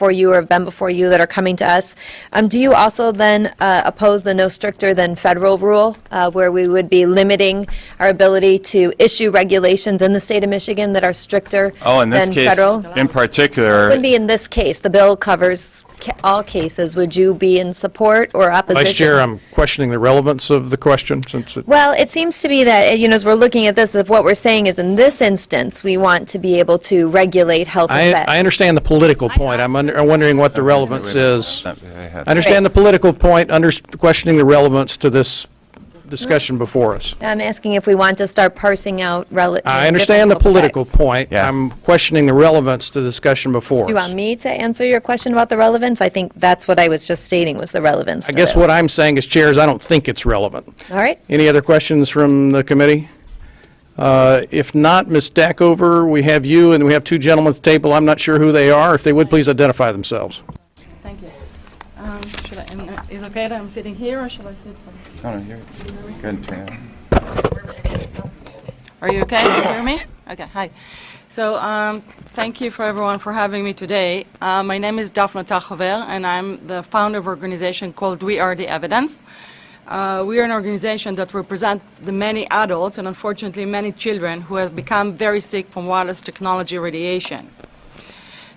before you or have been before you that are coming to us. Do you also then oppose the no stricter than federal rule, where we would be limiting our ability to issue regulations in the state of Michigan that are stricter Oh, in this than case, federal? in particular, It wouldn't be in this case. The bill covers all cases. Would you be in support or opposition? Vice Chair, I'm questioning the relevance of the question since it... Well, it seems to be that, as we're looking at this, if what we're saying is in this instance, we want to be able to regulate health effects. I understand the political point. I'm wondering what the relevance is. I understand the political point, questioning the relevance to this discussion before us. I'm asking if we want to start parsing out I understand the political effects. point. Yeah. I'm questioning the relevance to the discussion before us. Do you want me to answer your question about the relevance? I think that's what I was just stating was the relevance I to guess this. what I'm saying as chair is I don't think it's relevant. All right. Any other questions from the committee? If not, Ms. Tachover, we have you and we have two gentlemen at the table. I'm not sure who they are. If they would please identify themselves. Thank you. Is it okay that I'm sitting here, or should I sit somewhere? Oh, no, you're good. Are you okay? Can you hear me? Okay, hi. So thank you for everyone for having me today. My name is Dafna Tachover, and I'm the founder of an organization called We Are the Evidence. We are an organization that represents the many adults and unfortunately many children who have become very sick from wireless technology radiation.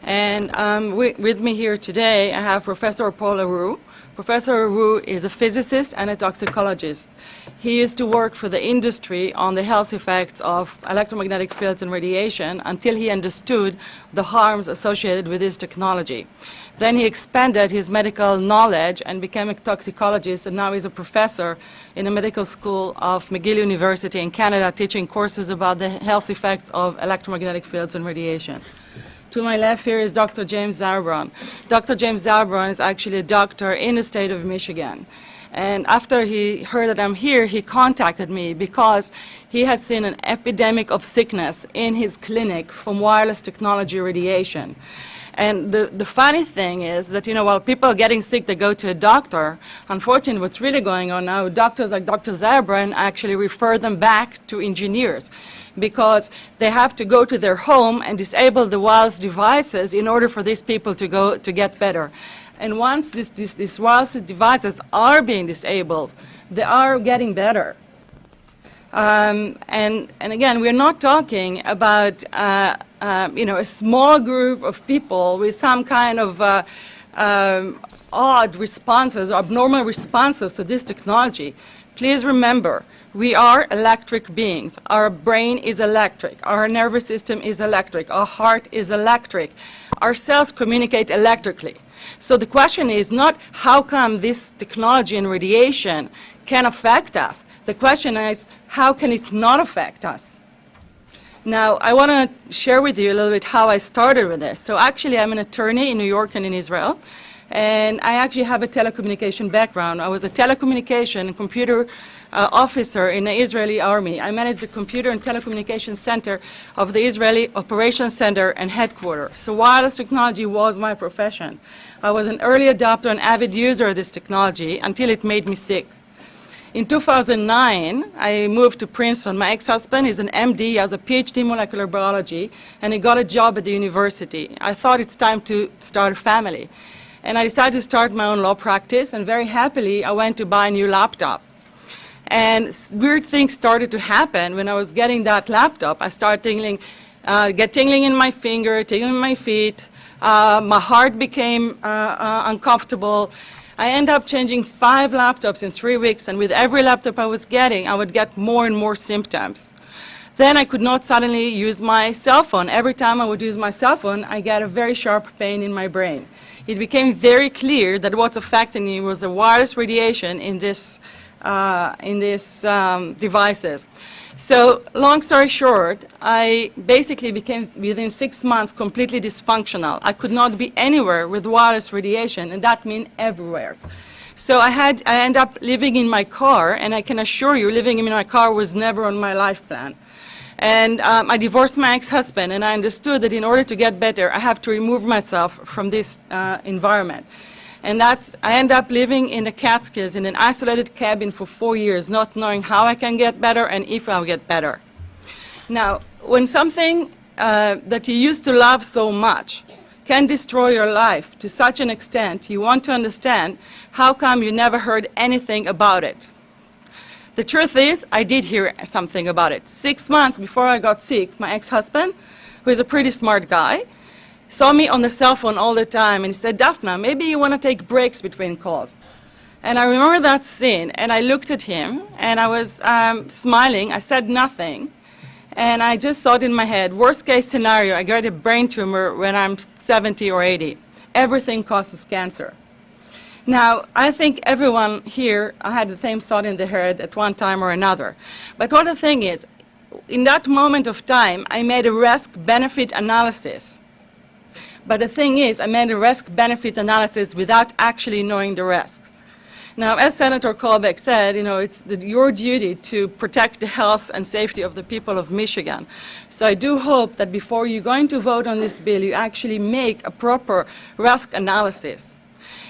And with me here today, I have Professor Paul Leroux. Professor Leroux is a physicist and a toxicologist. He used to work for the industry on the health effects of electromagnetic fields and radiation until he understood the harms associated with this technology. Then he expanded his medical knowledge and became a toxicologist, and now he's a professor in the medical school of McGill University in Canada, teaching courses about the health effects of electromagnetic fields and radiation. To my left here is Dr. James Zarbron. Dr. James Zarbron is actually a doctor in the state of Michigan. And after he heard that I'm here, he contacted me because he has seen an epidemic of sickness in his clinic from wireless technology radiation. And the funny thing is that, while people are getting sick, they go to a doctor. Unfortunately, what's really going on now, doctors like Dr. Zarbron actually refer them back to engineers because they have to go to their home and disable the wireless devices in order for these people to get better. And once these wireless devices are being disabled, they are getting better. And again, we're not talking about a small group of people with some kind of odd responses, abnormal responses to this technology. Please remember, we are electric beings. Our brain is electric. Our nervous system is electric. Our heart is electric. Our cells communicate electrically. So the question is not how come this technology and radiation can affect us. The question is how can it not affect us? Now, I want to share with you a little bit how I started with this. So actually, I'm an attorney in New York and in Israel. And I actually have a telecommunication background. I was a telecommunication and computer officer in the Israeli army. I managed the computer and telecommunications center of the Israeli operations center and headquarters. So wireless technology was my profession. I was an early adopter and avid user of this technology until it made me sick. In 2009, I moved to Princeton. My ex-husband is an MD, he has a PhD in molecular biology, and he got a job at the university. I thought it's time to start a family. And I decided to start my own law practice, and very happily, I went to buy a new laptop. And weird things started to happen when I was getting that laptop. I started get tingling in my finger, tingling in my feet. My heart became uncomfortable. I ended up changing 5 laptops in 3 weeks, and with every laptop I was getting, I would get more and more symptoms. Then I could not suddenly use my cell phone. Every time I would use my cell phone, I get a very sharp pain in my brain. It became very clear that what's affecting me was the wireless radiation in these devices. So long story short, I basically became, within 6 months, completely dysfunctional. I could not be anywhere with wireless radiation, and that means everywhere. So I ended up living in my car, and I can assure you, living in my car was never on my life plan. And I divorced my ex-husband, and I understood that in order to get better, I have to remove myself from this environment. And I ended up living in the Catskills in an isolated cabin for 4 years, not knowing how I can get better and if I'll get better. Now, when something that you used to love so much can destroy your life to such an extent you want to understand how come you never heard anything about it. The truth is, I did hear something about it. 6 months before I got sick, my ex-husband, who is a pretty smart guy, saw me on the cell phone all the time, and he said, Dafna, maybe you want to take breaks between calls. And I remember that scene, and I looked at him, and I was smiling. I said nothing, and I just thought in my head, worst case scenario, I get a brain tumor when I'm 70 or 80. Everything causes cancer. Now, I think everyone here had the same thought in their head at one time or another. But what the thing is, in that moment of time, I made a risk-benefit analysis. But the thing is, I made a risk-benefit analysis without actually knowing the risks. Now, as Senator Colbeck said, it's your duty to protect the health and safety of the people of Michigan. So I do hope that before you're going to vote on this bill, you actually make a proper risk analysis.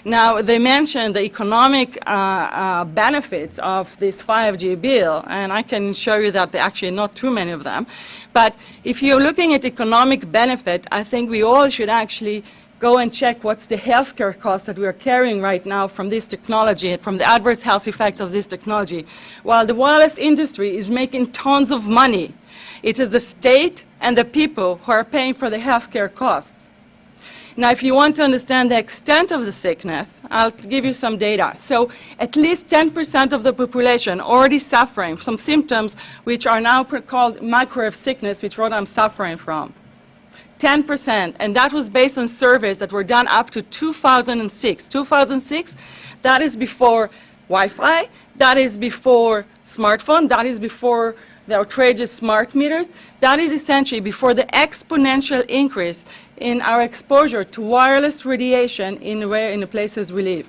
Now, they mentioned the economic benefits of this 5G bill, and I can show you that there are actually not too many of them. But if you're looking at economic benefit, I think we all should actually go and check what's the healthcare costs that we're carrying right now from this technology, from the adverse health effects of this technology. While the wireless industry is making tons of money, it is the state and the people who are paying for the healthcare costs. Now, if you want to understand the extent of the sickness, I'll give you some data. So at least 10% of the population already suffering from symptoms which are now called microwave sickness, which is what I'm suffering from. 10%, and that was based on surveys that were done up to 2006. 2006, that is before Wi-Fi, that is before smartphone, that is before the outrageous smart meters. That is essentially before the exponential increase in our exposure to wireless radiation in the places we live.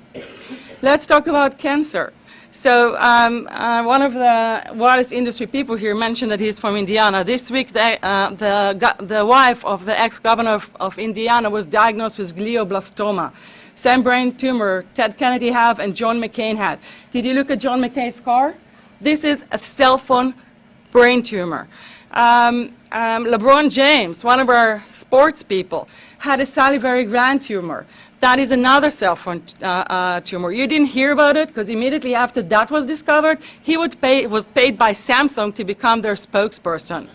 Let's talk about cancer. So one of the wireless industry people here mentioned that he's from Indiana. This week, the wife of the ex-governor of Indiana was diagnosed with glioblastoma. Same brain tumor Ted Kennedy had and John McCain had. Did you look at John McCain's scar? This is a cell phone brain tumor. LeBron James, one of our sports people, had a salivary gland tumor. That is another cell phone tumor. You didn't hear about it because immediately after that was discovered, he was paid by Samsung to become their spokesperson.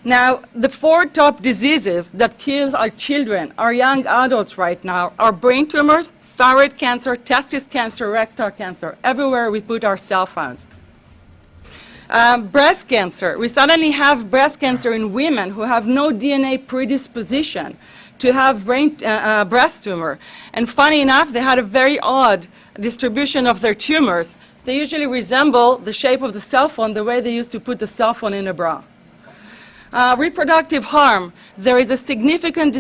Now, the 4 top diseases that kill our children, our young adults right now, are brain tumors, thyroid cancer, testis cancer, rectal cancer, everywhere we put our cell phones. Breast cancer. We suddenly have breast cancer in women who have no DNA predisposition to have breast tumor. And funny enough, they had a very odd distribution of their tumors. They usually resemble the shape of the cell phone, the way they used to put the cell phone in a bra. Reproductive harm. There is a significant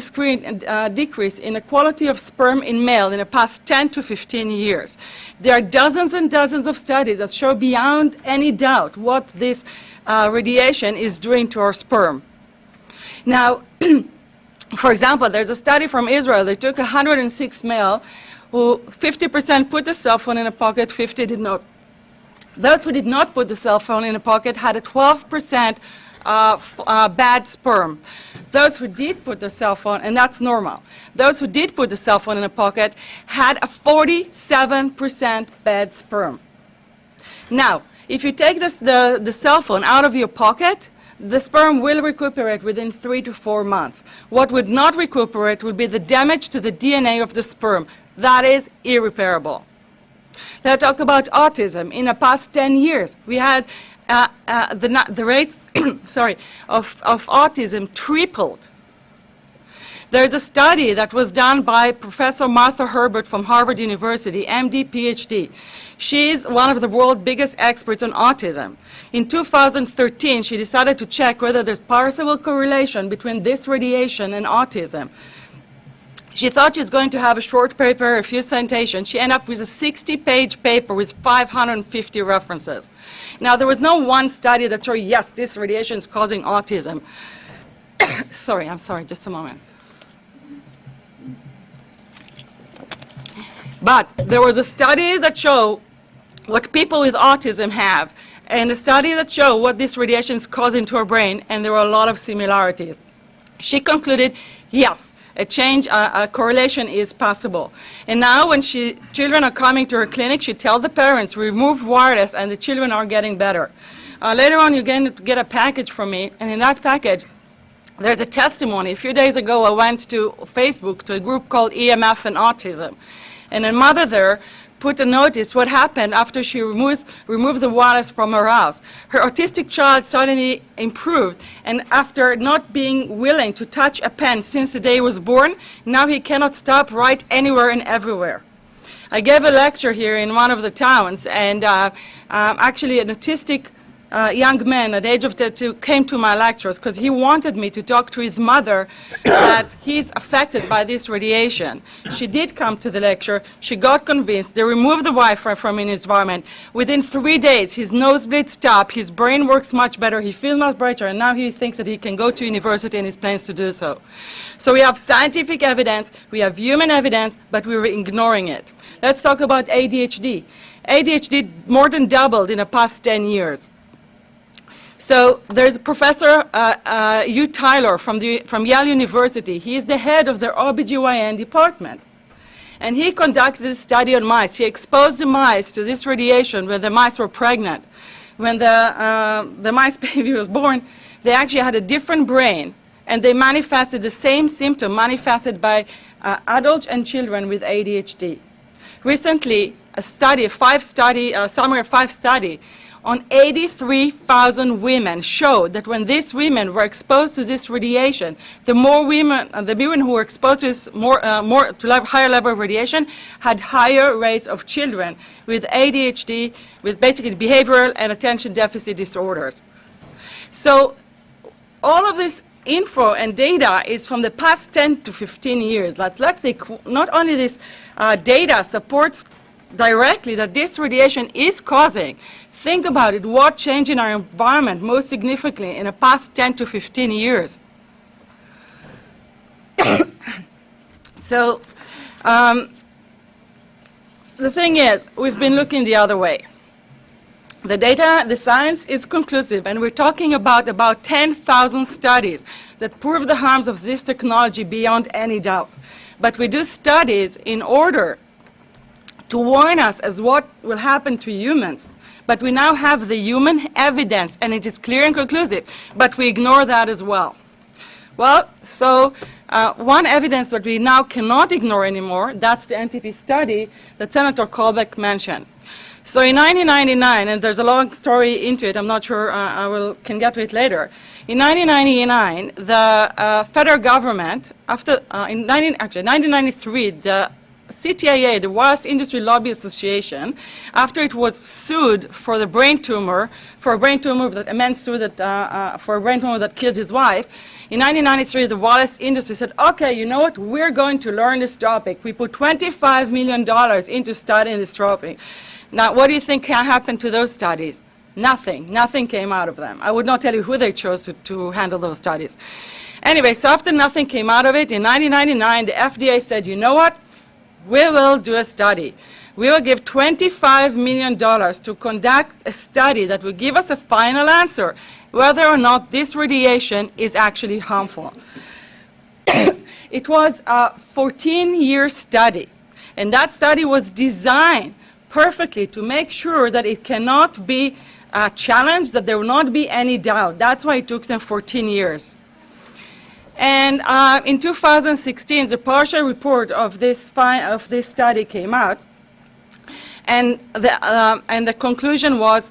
decrease in the quality of sperm in male in the past 10 to 15 years. There are dozens and dozens of studies that show beyond any doubt what this radiation is doing to our sperm. Now, for example, there's a study from Israel. They took 106 male who 50% put the cell phone in a pocket, 50 did not. Those who did not put the cell phone in a pocket had a 12% bad sperm. Those who did put the cell phone, and that's normal, those who did put the cell phone in a pocket had a 47% bad sperm. Now, if you take the cell phone out of your pocket, the sperm will recuperate within 3 to 4 months. What would not recuperate would be the damage to the DNA of the sperm. That is irreparable. Let's talk about autism. In the past 10 years, we had the rates of autism tripled. There's a study that was done by Professor Martha Herbert from Harvard University, MD, PhD. She's one of the world's biggest experts on autism. In 2013, she decided to check whether there's possible correlation between this radiation and autism. She thought she was going to have a short paper, a few citations. She ended up with a 60-page paper with 550 references. Now, there was no one study that showed, yes, this radiation is causing autism. I'm sorry, just a moment. But there was a study that showed what people with autism have, and a study that showed what this radiation is causing to our brain, and there were a lot of similarities. She concluded Yes, a change, a correlation is possible. And now when children are coming to her clinic, she tells the parents, remove wireless, and the children are getting better. Later on, you're going to get a package from me, and in that package, there's a testimony. A few days ago, I went to Facebook to a group called EMF and Autism. And a mother there put a notice what happened after she removed the wireless from her house. Her autistic child suddenly improved, and after not being willing to touch a pen since the day he was born, now he cannot stop, write anywhere and everywhere. I gave a lecture here in one of the towns, and actually an autistic young man at the age of 32 came to my lectures because he wanted me to talk to his mother that he's affected by this radiation. She did come to the lecture. She got convinced. They removed the Wi-Fi from his environment. Within 3 days, his nosebleed stopped. His brain works much better. He feels much better. And now he thinks that he can go to university and he plans to do so. So we have scientific evidence. We have human evidence, but we were ignoring it. Let's talk about ADHD. ADHD more than doubled in the past 10 years. So there's Professor Hugh Tyler from Yale University. He is the head of their OBGYN department. And he conducted a study on mice. He exposed the mice to this radiation when the mice were pregnant. When the mice baby was born, they actually had a different brain, and they manifested the same symptom manifested by adults and children with ADHD. Recently, a summary of 5 study on 83,000 women showed that when these women were exposed to this radiation, the women who were exposed to this higher level of radiation had higher rates of children with ADHD, with basically behavioral and attention deficit disorders. So all of this info and data is from the past 10 to 15 years. Not only this data supports directly that this radiation is causing. Think about it, what changed in our environment most significantly in the past 10 to 15 years. So the thing is, we've been looking the other way. The data, the science is conclusive, and we're talking about 10,000 studies that prove the harms of this technology beyond any doubt. But we do studies in order to warn us as what will happen to humans. But we now have the human evidence, and it is clear and conclusive, but we ignore that as well. Well, so one evidence that we now cannot ignore anymore, that's the NTP study that Senator Colbeck mentioned. So in 1999, and there's a long story into it, I'm not sure can get to it later. In 1999, the federal government, in 1993, the CTIA, the Wireless Industry Lobby Association, after it was sued for a brain tumor that a man sued for a brain tumor that killed his wife, in 1993 the wireless industry said, okay, you know what, we're going to learn this topic. We put $25 million into studying this topic. Now, what do you think happened to those studies? Nothing. Nothing came out of them. I would not tell you who they chose to handle those studies. Anyway, so after nothing came out of it, in 1999, the FDA said, you know what? We will do a study. We will give $25 million to conduct a study that will give us a final answer whether or not this radiation is actually harmful. It was a 14-year study, and that study was designed perfectly to make sure that it cannot be challenged, that there will not be any doubt. That's why it took them 14 years. And in 2016, the partial report of this study came out, and the conclusion was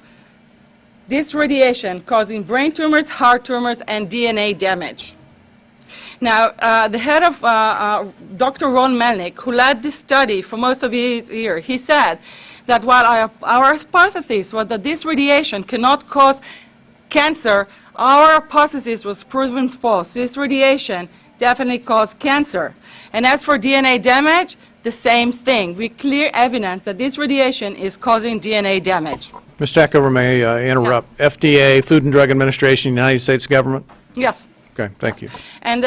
this radiation causing brain tumors, heart tumors, and DNA damage. Now, the head of Dr. Ron Melnick, who led this study for most of his year, he said that while our hypothesis was that this radiation cannot cause cancer, our hypothesis was proven false. This radiation definitely caused cancer. And as for DNA damage, the same thing. We clear evidence that this radiation is causing DNA damage. Ms. Tachover, may I interrupt? Yes. FDA, Food and Drug Administration, United States government? Yes. Okay, thank you. And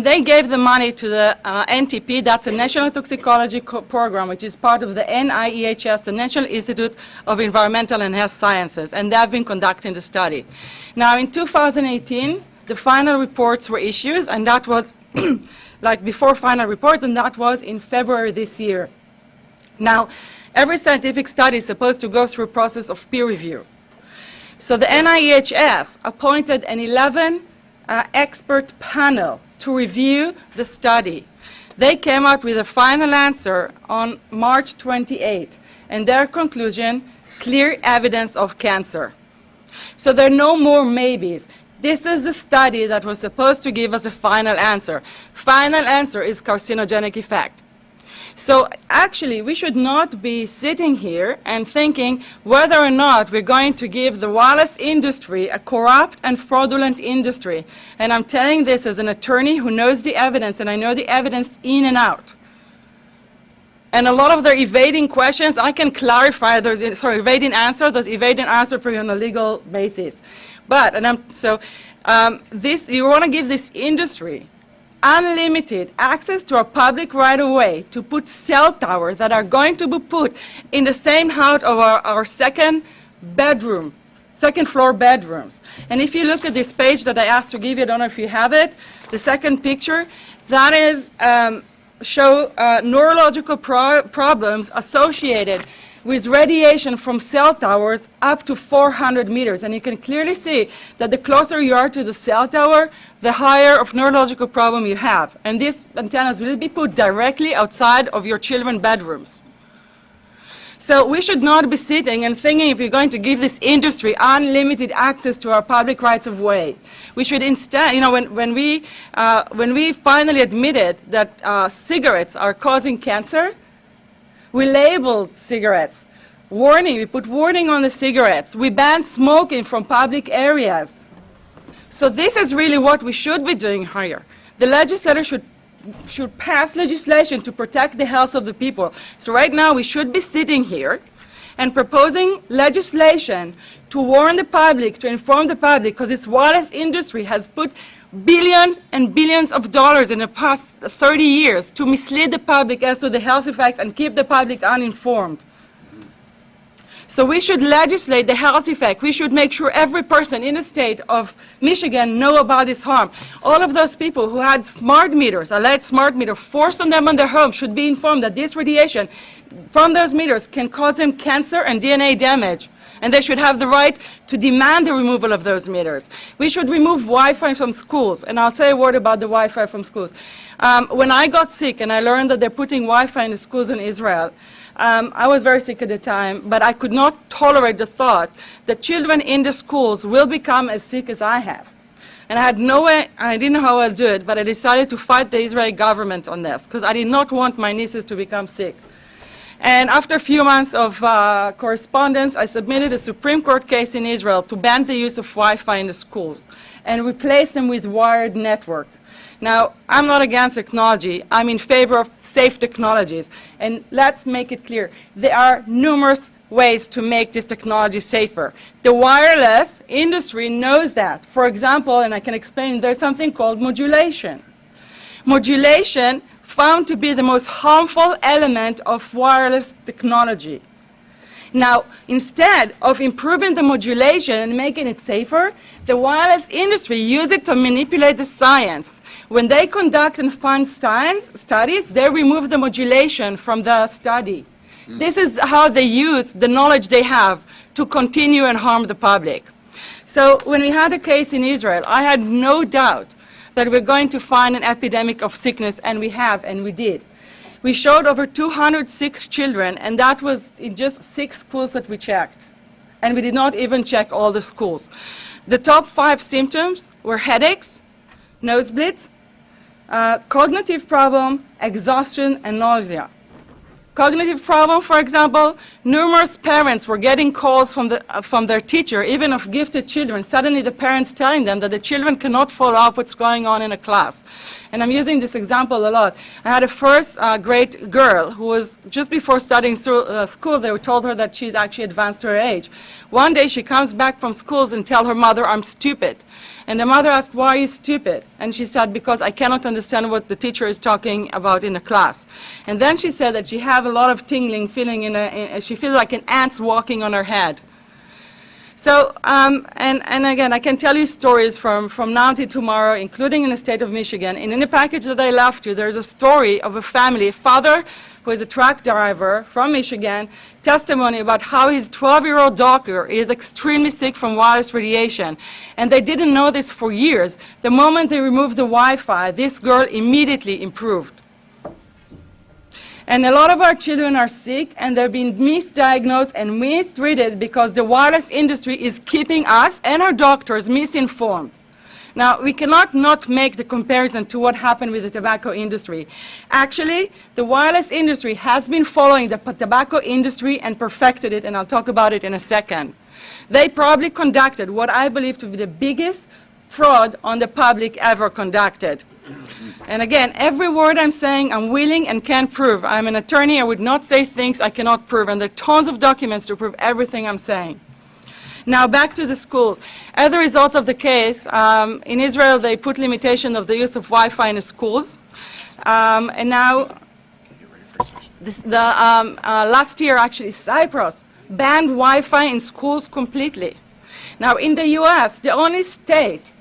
they gave the money to the NTP, that's a National Toxicology Program, which is part of the NIEHS, the National Institute of Environmental and Health Sciences, and they have been conducting the study. Now, in 2018, the final reports were issued, and that was like before final report, and that was in February this year. Now, every scientific study is supposed to go through a process of peer review. So the NIEHS appointed an 11 expert panel to review the study. They came out with a final answer on March 28, and their conclusion, clear evidence of cancer. So there are no more maybes. This is the study that was supposed to give us a final answer. Final answer is carcinogenic effect. So actually, we should not be sitting here and thinking whether or not we're going to give the wireless industry a corrupt and fraudulent industry. And I'm telling this as an attorney who knows the evidence, and I know the evidence in and out. And a lot of their evading questions, I can clarify those, evading answers for you on a legal basis. But, you want to give this industry unlimited access to our public right-of-way to put cell towers that are going to be put in the same height of our second floor bedrooms. And if you look at this page that I asked to give you, I don't know if you have it, the second picture, that is show neurological problems associated with radiation from cell towers up to 400 meters. And you can clearly see that the closer you are to the cell tower, the higher of neurological problem you have. And these antennas will be put directly outside of your children's bedrooms. So we should not be sitting and thinking if we're going to give this industry unlimited access to our public rights of way. We should instead, when we finally admitted that cigarettes are causing cancer, we labeled cigarettes. Warning, we put warning on the cigarettes. We banned smoking from public areas. So this is really what we should be doing here. The legislator should pass legislation to protect the health of the people. So right now we should be sitting here and proposing legislation to warn the public, to inform the public, because this wireless industry has put billions and billions of dollars in the past 30 years to mislead the public as to the health effects and keep the public uninformed. So we should legislate the health effect. We should make sure every person in the state of Michigan know about this harm. All of those people who had smart meters, a LED smart meter, forced on them on their home should be informed that this radiation from those meters can cause them cancer and DNA damage. And they should have the right to demand the removal of those meters. We should remove Wi-Fi from schools, and I'll say a word about the Wi-Fi from schools. When I got sick and I learned that they're putting Wi-Fi in the schools in Israel, I was very sick at the time, but I could not tolerate the thought that children in the schools will become as sick as I have. And I had no way, I didn't know how I'll do it, but I decided to fight the Israeli government on this, because I did not want my nieces to become sick. And after a few months of correspondence, I submitted a Supreme Court case in Israel to ban the use of Wi-Fi in the schools and replace them with wired network. Now, I'm not against technology. I'm in favor of safe technologies. And let's make it clear, there are numerous ways to make this technology safer. The wireless industry knows that. For example, and I can explain, there's something called modulation. Modulation found to be the most harmful element of wireless technology. Now, instead of improving the modulation and making it safer, the wireless industry uses it to manipulate the science. When they conduct and fund science studies, they remove the modulation from the study. This is how they use the knowledge they have to continue and harm the public. So when we had a case in Israel, I had no doubt that we're going to find an epidemic of sickness, and we have, and we did. We showed over 206 children, and that was in just 6 schools that we checked. And we did not even check all the schools. The top 5 symptoms were headaches, nosebleeds, cognitive problem, exhaustion, and nausea. Cognitive problem, for example, numerous parents were getting calls from their teacher, even of gifted children. Suddenly the parents telling them that the children cannot follow up what's going on in a class. And I'm using this example a lot. I had a first grade girl who was just before starting school, they told her that she's actually advanced to her age. One day she comes back from schools and tells her mother, "I'm stupid." And the mother asked, "Why are you stupid?" And she said, "Because I cannot understand what the teacher is talking about in the class." And then she said that she had a lot of tingling feeling she feels like an ant walking on her head. So, and again, I can tell you stories from now to tomorrow, including in the state of Michigan. And in the package that I left you, there's a story of a family, a father who is a truck driver from Michigan, testimony about how his 12-year-old daughter is extremely sick from wireless radiation. And they didn't know this for years. The moment they removed the Wi-Fi, this girl immediately improved. And a lot of our children are sick, and they're being misdiagnosed and mistreated because the wireless industry is keeping us and our doctors misinformed. Now, we cannot not make the comparison to what happened with the tobacco industry. Actually, the wireless industry has been following the tobacco industry and perfected it, and I'll talk about it in a second. They probably conducted what I believe to be the biggest fraud on the public ever conducted. And again, every word I'm saying, I'm willing and can prove. I'm an attorney. I would not say things I cannot prove, and there are tons of documents to prove everything I'm saying. Now, back to the schools. As a result of the case, in Israel, they put limitation of the use of Wi-Fi in the schools. And now, last year, actually, Cyprus banned Wi-Fi in schools completely. Now, in the U.S., the only state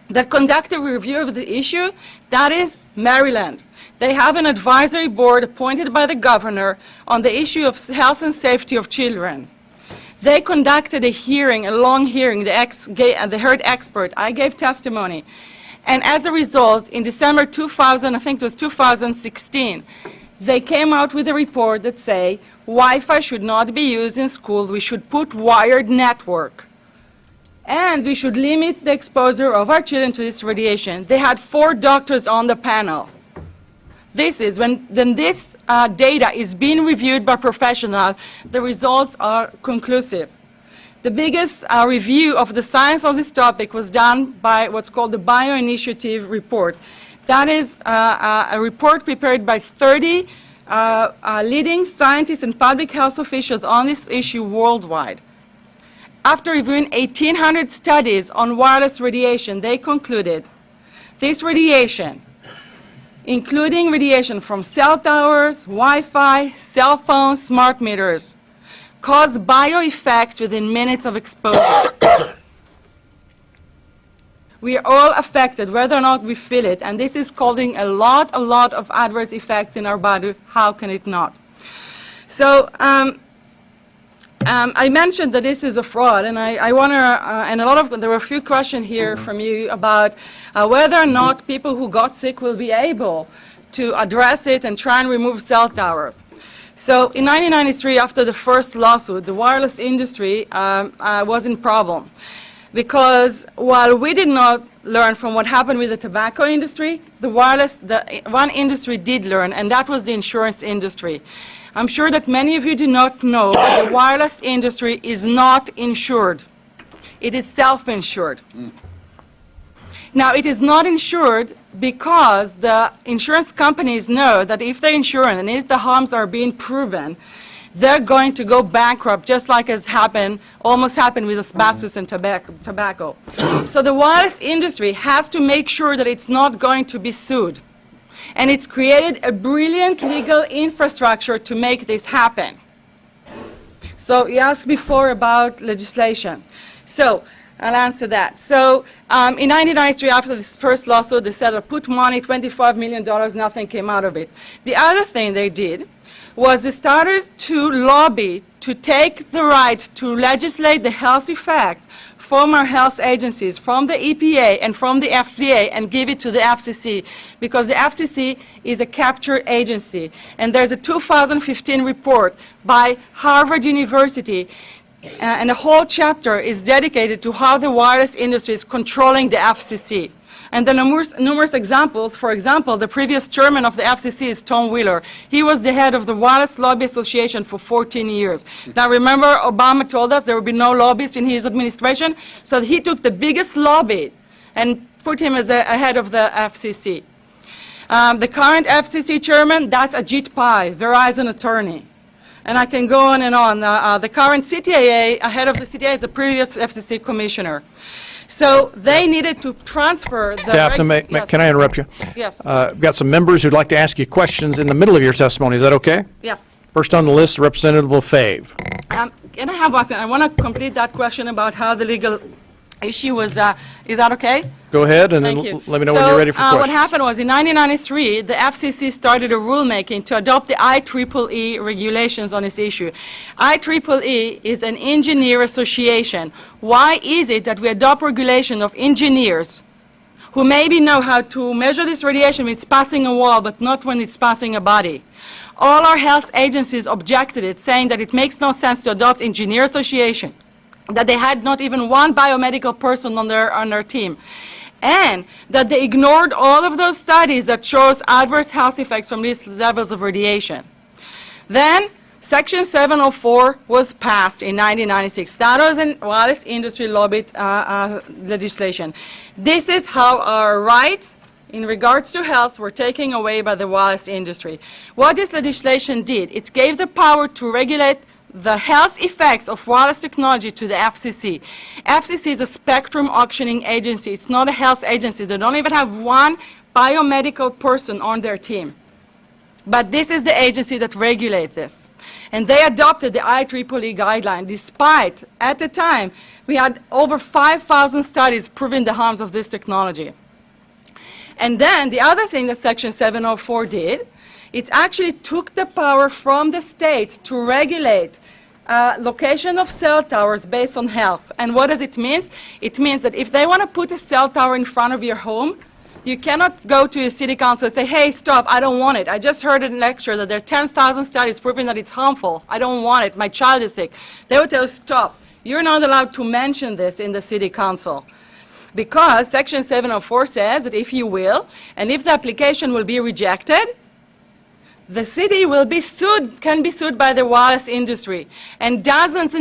that conducted a review of the issue, that is Maryland. They have an advisory board appointed by the governor on the issue of health and safety of children. They conducted a hearing, a long hearing. They heard expert. I gave testimony. And as a result, in December 2000, I think it was 2016, they came out with a report that say Wi-Fi should not be used in school. We should put wired network. And we should limit the exposure of our children to this radiation. They had 4 doctors on the panel. This is, when this data is being reviewed by professionals, the results are conclusive. The biggest review of the science of this topic was done by what's called the Bioinitiative report. That is a report prepared by 30 leading scientists and public health officials on this issue worldwide. After reviewing 1,800 studies on wireless radiation, they concluded this radiation, including radiation from cell towers, Wi-Fi, cell phones, smart meters, cause bioeffects within minutes of exposure. We are all affected, whether or not we feel it, and this is causing a lot of adverse effects in our body. How can it not? So, I mentioned that this is a fraud, and I want to, and there were a few questions here from you about whether or not people who got sick will be able to address it and try and remove cell towers. So in 1993, after the first lawsuit, the wireless industry was in problem. Because while we did not learn from what happened with the tobacco industry, the one industry did learn, and that was the insurance industry. I'm sure that many of you do not know that the wireless industry is not insured. It is self-insured. Now, it is not insured because the insurance companies know that if they insure and if the harms are being proven, they're going to go bankrupt, just like has happened, almost happened with asbestos and tobacco. So the wireless industry has to make sure that it's not going to be sued. And it's created a brilliant legal infrastructure to make this happen. So you asked before about legislation. So I'll answer that. So in 1993, after this first lawsuit, they said, put money, $25 million, nothing came out of it. The other thing they did was they started to lobby to take the right to legislate the health effects from our health agencies, from the EPA and from the FDA, and give it to the FCC, because the FCC is a capture agency. And there's a 2015 report by Harvard University, and the whole chapter is dedicated to how the wireless industry is controlling the FCC. And the numerous examples, for example, the previous chairman of the FCC is Tom Wheeler. He was the head of the Wireless Lobby Association for 14 years. Now remember, Obama told us there would be no lobbyists in his administration, so he took the biggest lobby and put him as a head of the FCC. The current FCC chairman, that's Ajit Pai, Verizon attorney. And I can go on and on. The current CTIA, head of the CTIA, is the previous FCC commissioner. So they needed to transfer the... Dafna, yes. can I interrupt you? Yes. We've got some members who'd like to ask you questions in the middle of your testimony. Is that okay? Yes. First on the list, Representative LaFave. Can I have one second? I want to complete that question about how the legal issue was, is that okay? Go ahead, and then Thank you. let me know when you're ready for What questions. happened was in 1993, the FCC started a rulemaking to adopt the IEEE regulations on this issue. IEEE is an engineer association. Why is it that we adopt regulation of engineers who maybe know how to measure this radiation when it's passing a wall, but not when it's passing a body? All our health agencies objected it, saying that it makes no sense to adopt engineer association, that they had not even one biomedical person on their team, and that they ignored all of those studies that shows adverse health effects from these levels of radiation. Then Section 704 was passed in 1996. That was an wireless industry lobbied legislation. This is how our rights in regards to health were taken away by the wireless industry. What this legislation did, it gave the power to regulate the health effects of wireless technology to the FCC. FCC is a spectrum auctioning agency. It's not a health agency. They don't even have one biomedical person on their team. But this is the agency that regulates this. And they adopted the IEEE guideline, despite, at the time, we had over 5,000 studies proving the harms of this technology. And then the other thing that Section 704 did, it actually took the power from the state to regulate location of cell towers based on health. And what does it mean? It means that if they want to put a cell tower in front of your home, you cannot go to your city council and say, hey, stop, I don't want it. I just heard in a lecture that there are 10,000 studies proving that it's harmful. I don't want it. My child is sick. They would tell you, stop. You're not allowed to mention this in the city council. Because Section 704 says that if you will, and if the application will be rejected, the city will be sued, can be sued by the wireless industry. And dozens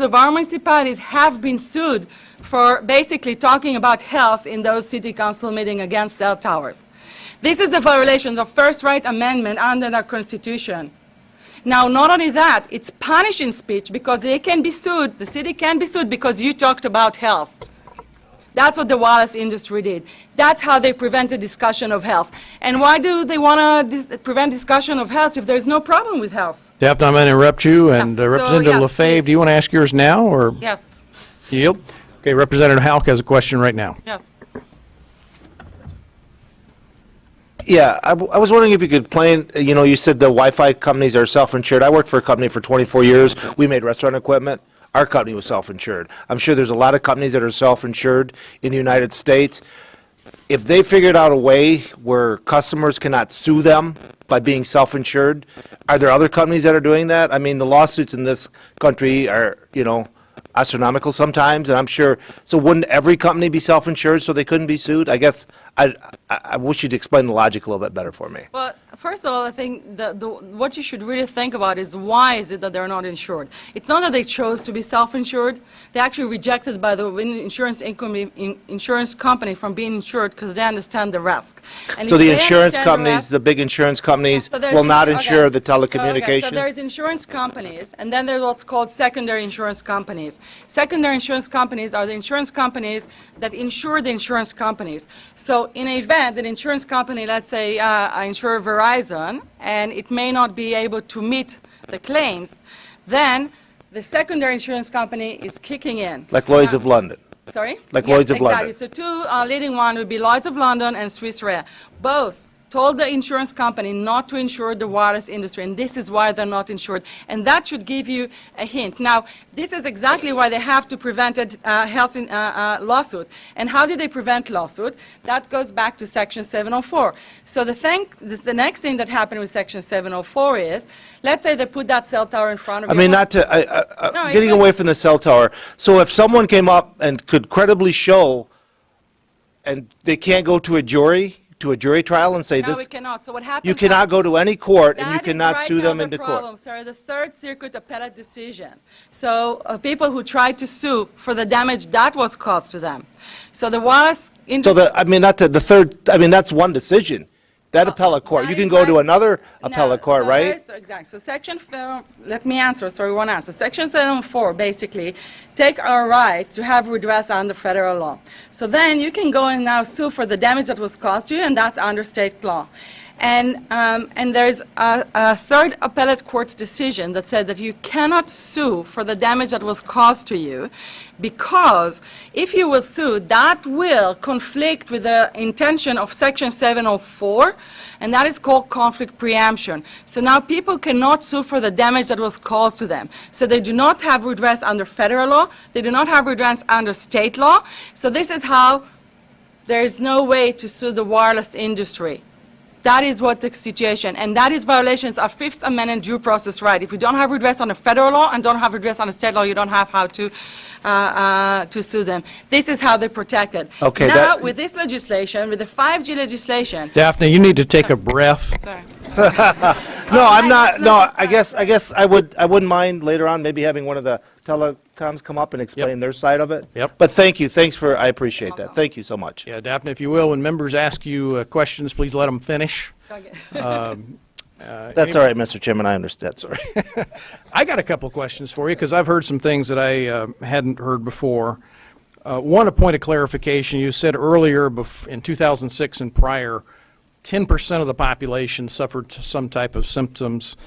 of our municipalities have been sued for basically talking about health in those city council meetings against cell towers. This is a violation of First Right Amendment under the Constitution. Now, not only that, it's punishing speech because they can be sued, the city can be sued because you talked about health. That's what the wireless industry did. That's how they prevented discussion of health. And why do they want to prevent discussion of health if there's no problem with health? Daphna, I'm going to interrupt you, and so, Representative yes, LaFave, please. do you want to ask yours now, or Yes, yield? Okay, Representative Houck has a question right now. yes. Yeah, I was wondering if you could explain, you said the Wi-Fi companies are self-insured. I worked for a company for 24 years. We made restaurant equipment. Our company was self-insured. I'm sure there's a lot of companies that are self-insured in the United States. If they figured out a way where customers cannot sue them by being self-insured, are there other companies that are doing that? I mean, the lawsuits in this country are, astronomical sometimes, and I'm sure, so wouldn't every company be self-insured so they couldn't be sued? I guess I wish you'd explain the logic a little bit better for me. Well, first of all, I think what you should really think about is why is it that they're not insured? It's not that they chose to be self-insured. They actually rejected by the insurance company from being insured because they understand the risk. And So if the they insurance understand the companies, risk- the big insurance companies So there's will not okay. insure the So telecommunication? there's insurance companies, and then there's what's called secondary insurance companies. Secondary insurance companies are the insurance companies that insure the insurance companies. So in an event, an insurance company, let's say I insure Verizon, and it may not be able to meet the claims, then the secondary insurance company is kicking in. Like Lloyd's of London? Sorry? Like Yes, Lloyd's of London. Exactly. So two leading one would be Lloyd's of London and Swiss Re. Both told the insurance company not to insure the wireless industry, and this is why they're not insured. And that should give you a hint. Now, this is exactly why they have to prevent a health lawsuit. And how do they prevent lawsuit? That goes back to Section 704. So the next thing that happened with Section 704 is, let's say they put that cell tower in front of I your mean, home. not to, No, getting it's- away from the cell tower. So if someone came up and could credibly show, and they can't go to a jury trial and say No, we this, cannot. So what happens? you cannot go to any court and you That is cannot right sue now them the into problem, court. sir. The Third Circuit appellate decision. So people who tried to sue for the damage that was caused to them. So the wireless So industry. that's one decision. That appellate court, that you can is go to right. another No, appellate court, so right? there is- Exactly. So let me answer, sorry, one answer. Section 704 basically take our right to have redress under federal law. So then you can go and now sue for the damage that was caused to you, and that's under state law. And there's a third appellate court decision that said that you cannot sue for the damage that was caused to you, because if you will sue, that will conflict with the intention of Section 704, and that is called conflict preemption. So now people cannot sue for the damage that was caused to them. So they do not have redress under federal law, they do not have redress under state law. So this is how there is no way to sue the wireless industry. That is what the situation, and that is violations of Fifth Amendment due process right. If you don't have redress on the federal law and don't have redress on the state law, you don't have how to sue them. This is how they're protected. Okay, now, that- with this legislation, with the 5G legislation, Daphne, you need to take a breath. sorry. No, I'm not, no, I guess I wouldn't mind later on maybe having one of the telecoms come up and explain their side of it. Yep. But thank you, I appreciate that. Thank you so much. Yeah, Daphne, if you will, when members ask you questions, please let them finish. Okay. That's all right, Mr. Chairman, I understand, sorry. I got a couple of questions for you, because I've heard some things that I hadn't heard before. One, a point of clarification. You said earlier in 2006 and prior, 10% of the population suffered some type of symptoms,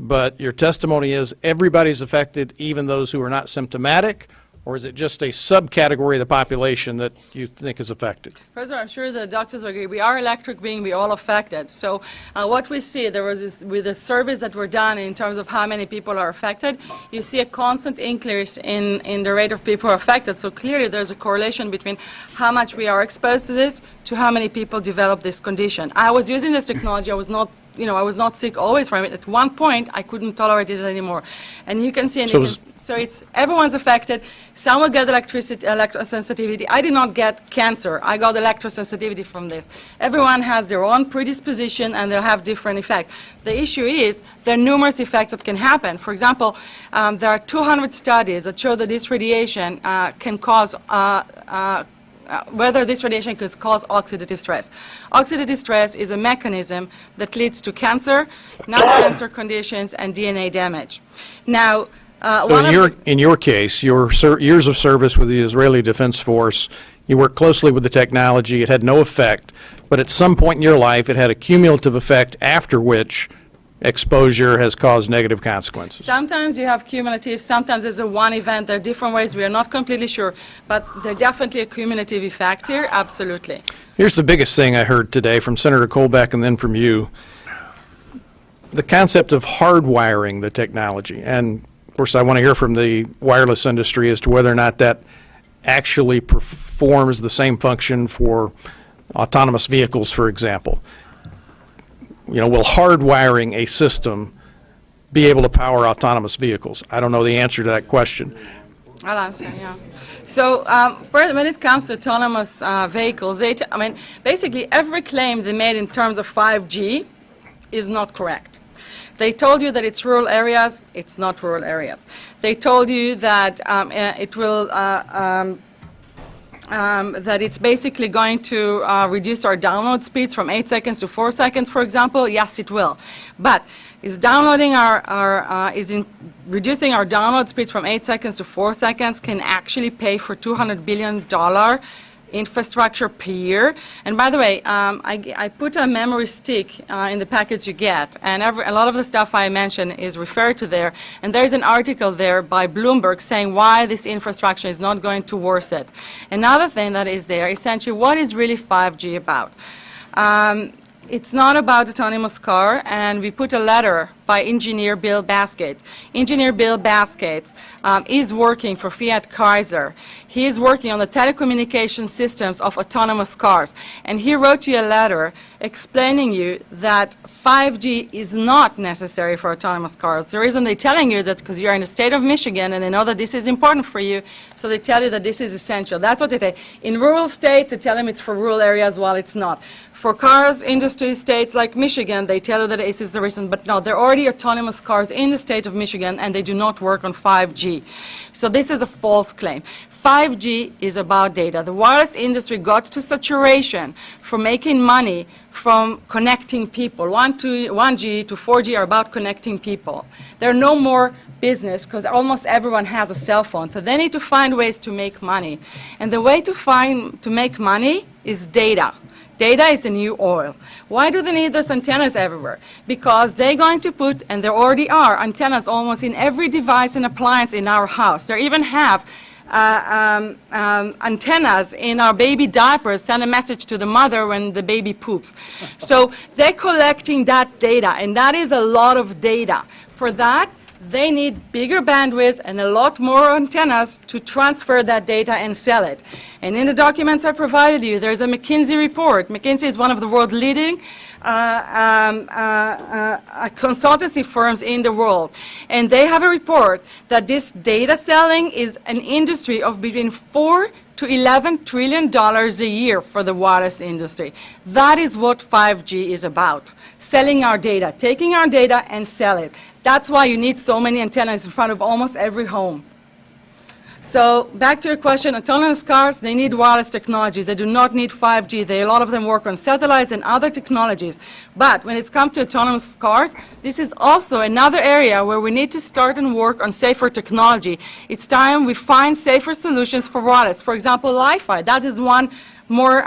but your testimony is everybody's affected, even those who are not symptomatic, or is it just a subcategory of the population that you think is affected? First of all, I'm sure the doctors will agree. We are electric being, we all affected. So what we see, there was this, with the surveys that were done in terms of how many people are affected, you see a constant increase in the rate of people affected. So clearly there's a correlation between how much we are exposed to this to how many people develop this condition. I was using this technology, I was not sick always from it. At one point, I couldn't tolerate it anymore. And you can see, so it's, everyone's affected. Some will get electrosensitivity. I did not get cancer. I got electrosensitivity from this. Everyone has their own predisposition, and they'll have different effects. The issue is there are numerous effects that can happen. For example, there are 200 studies that show that this radiation can cause whether this radiation could cause oxidative stress. Oxidative stress is a mechanism that leads to cancer, non-cancer conditions, and DNA damage. Now, So in your case, your years of service with the Israeli Defense Force, you worked closely with the technology, it had no effect, but at some point in your life, it had a cumulative effect after which exposure has caused negative consequences. sometimes you have cumulative, sometimes it's a one event. There are different ways. We are not completely sure, but there's definitely a cumulative effect here, absolutely. Here's the biggest thing I heard today from Senator Colbeck and then from you. The concept of hardwiring the technology. And, of course, I want to hear from the wireless industry as to whether or not that actually performs the same function for autonomous vehicles, for example. You know, will hardwiring a system be able to power autonomous vehicles? I don't know the answer to that question. I'll answer, yeah. So first, when it comes to autonomous vehicles, basically every claim they made in terms of 5G is not correct. They told you that it's rural areas, it's not rural areas. They told you that it will that it's basically going to reduce our download speeds from 8 seconds to 4 seconds, for example. Yes, it will. But is reducing our download speeds from 8 seconds to 4 seconds can actually pay for $200 billion infrastructure per year. And by the way, I put a memory stick in the package you get, and a lot of the stuff I mentioned is referred to there. And there's an article there by Bloomberg saying why this infrastructure is not going towards it. Another thing that is there, essentially, what is really 5G about? It's not about autonomous car, and we put a letter by engineer Bill Baskett. Engineer Bill Baskett is working for Fiat Chrysler. He is working on the telecommunication systems of autonomous cars. And he wrote you a letter explaining you that 5G is not necessary for autonomous cars. The reason they're telling you that because you're in the state of Michigan and they know that this is important for you, so they tell you that this is essential. That's what they say. In rural states, they tell them it's for rural areas, while it's not. For cars, industry states like Michigan, they tell you that this is the reason, but no, there are already autonomous cars in the state of Michigan, and they do not work on 5G. So this is a false claim. 5G is about data. The wireless industry got to saturation for making money from connecting people. 1G to 4G are about connecting people. There are no more business because almost everyone has a cell phone. So they need to find ways to make money. And the way to make money is data. Data is the new oil. Why do they need those antennas everywhere? Because they're going to put, and there already are, antennas almost in every device and appliance in our house. They even have antennas in our baby diapers, send a message to the mother when the baby poops. So they're collecting that data, and that is a lot of data. For that, they need bigger bandwidth and a lot more antennas to transfer that data and sell it. And in the documents I provided you, there's a McKinsey report. McKinsey is one of the world leading consultancy firms in the world. And they have a report that this data selling is an industry of between $4 to $11 trillion a year for the wireless industry. That is what 5G is about, selling our data, taking our data and sell it. That's why you need so many antennas in front of almost every home. So back to your question, autonomous cars, they need wireless technologies. They do not need 5G. A lot of them work on satellites and other technologies. But when it's come to autonomous cars, this is also another area where we need to start and work on safer technology. It's time we find safer solutions for wireless. For example, Wi-Fi. That is one more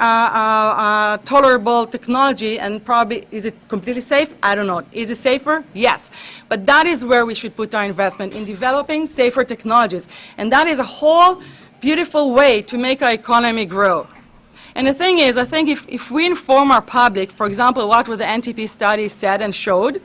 tolerable technology, and probably, is it completely safe? I don't know. Is it safer? Yes. But that is where we should put our investment, in developing safer technologies. And that is a whole beautiful way to make our economy grow. And the thing is, I think if we inform our public, for example, what the NTP study said and showed,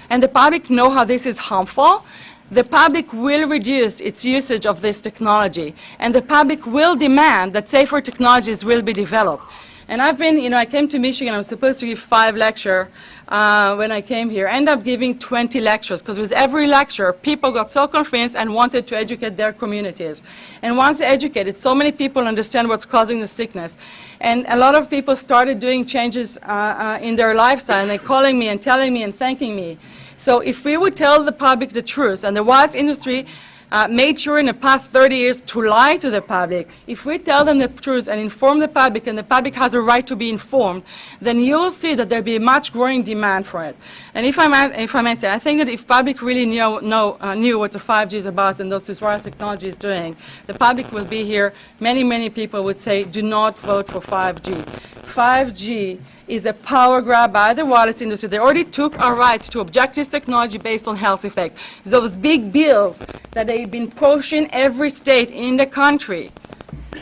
and the public know how this is harmful, the public will reduce its usage of this technology, and the public will demand that safer technologies will be developed. And I've been, I came to Michigan, I was supposed to give 5 lectures when I came here. I ended up giving 20 lectures, because with every lecture, people got so convinced and wanted to educate their communities. And once they educated, so many people understand what's causing the sickness. And a lot of people started doing changes in their lifestyle, and they're calling me and telling me and thanking me. So if we would tell the public the truth, and the wireless industry made sure in the past 30 years to lie to the public, if we tell them the truth and inform the public, and the public has a right to be informed, then you will see that there will be a much growing demand for it. And if I may say, I think that if public really knew what the 5G is about and what this wireless technology is doing, the public will be here. Many, many people would say, do not vote for 5G. 5G is a power grab by the wireless industry. They already took our right to object this technology based on health effect. Those big bills that they've been pushing every state in the country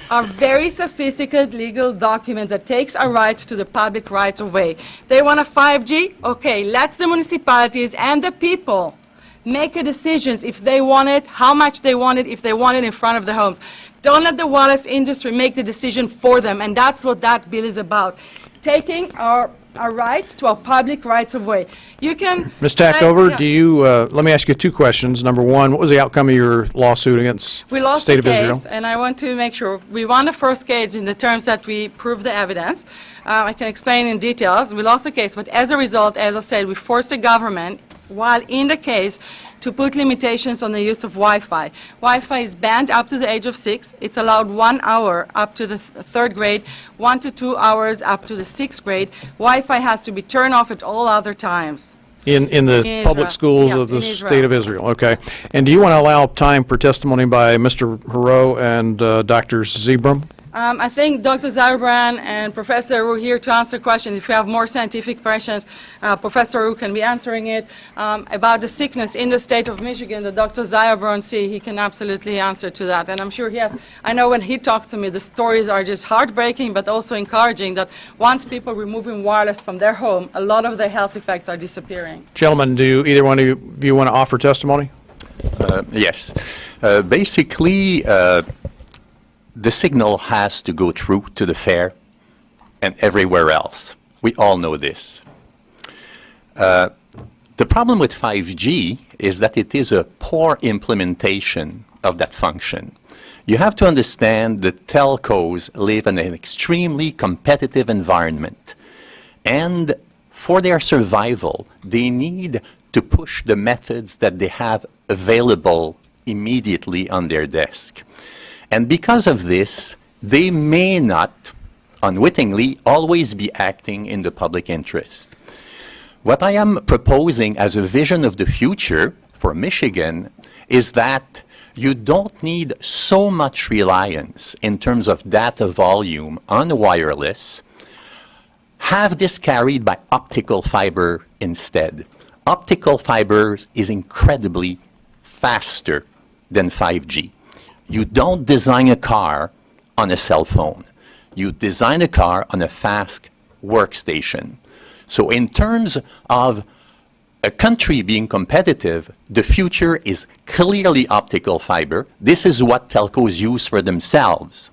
are very sophisticated legal documents that takes our rights to the public rights away. They want a 5G? Okay, let the municipalities and the people make a decisions if they want it, how much they want it, if they want it in front of the homes. Don't let the wireless industry make the decision for them, and that's what that bill is about. Taking our rights to our public rights away. You can... Ms. Tachover, do you, let me ask you 2 questions. Number 1, what was the outcome of your lawsuit against we the lost State the of case, Israel? and I want to make sure. We won the first case in the terms that we proved the evidence. I can explain in details. We lost the case, but as a result, as I said, we forced the government, while in the case, to put limitations on the use of Wi-Fi. Wi-Fi is banned up to the age of 6. It's allowed 1 hour up to the 3rd grade, 1 to 2 hours up to the 6th grade. Wi-Fi has to be turned off at all other times. In the In public Israel. schools Yes, of the in Israel. State of Israel, okay. And do you want to allow time for testimony by Mr. Haro and Dr. Zebram? I think Dr. Zauerbrand and Professor Ru here to answer questions. If you have more scientific questions, Professor Ru can be answering it. About the sickness in the state of Michigan that Dr. Zauerbrand see, he can absolutely answer to that. And I'm sure he has. I know when he talked to me, the stories are just heartbreaking, but also encouraging that once people removing wireless from their home, a lot of the health effects are disappearing. Gentlemen, do either one of you want to offer testimony? Yes. Basically, the signal has to go through to the fair and everywhere else. We all know this. The problem with 5G is that it is a poor implementation of that function. You have to understand that telcos live in an extremely competitive environment. And for their survival, they need to push the methods that they have available immediately on their desk. And because of this, they may not, unwittingly, always be acting in the public interest. What I am proposing as a vision of the future for Michigan is that you don't need so much reliance in terms of data volume on wireless have this carried by optical fiber instead. Optical fibers is incredibly faster than 5G. You don't design a car on a cell phone. You design a car on a fast workstation. So in terms of a country being competitive, the future is clearly optical fiber. This is what telcos use for themselves.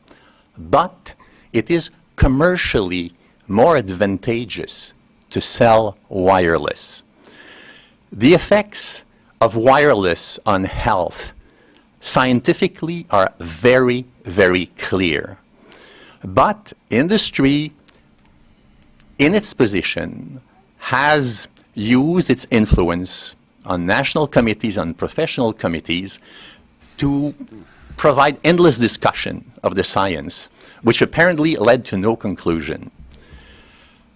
But it is commercially more advantageous to sell wireless. The effects of wireless on health scientifically are very, very clear. But industry, in its position, has used its influence on national committees, on professional committees, to provide endless discussion of the science, which apparently led to no conclusion.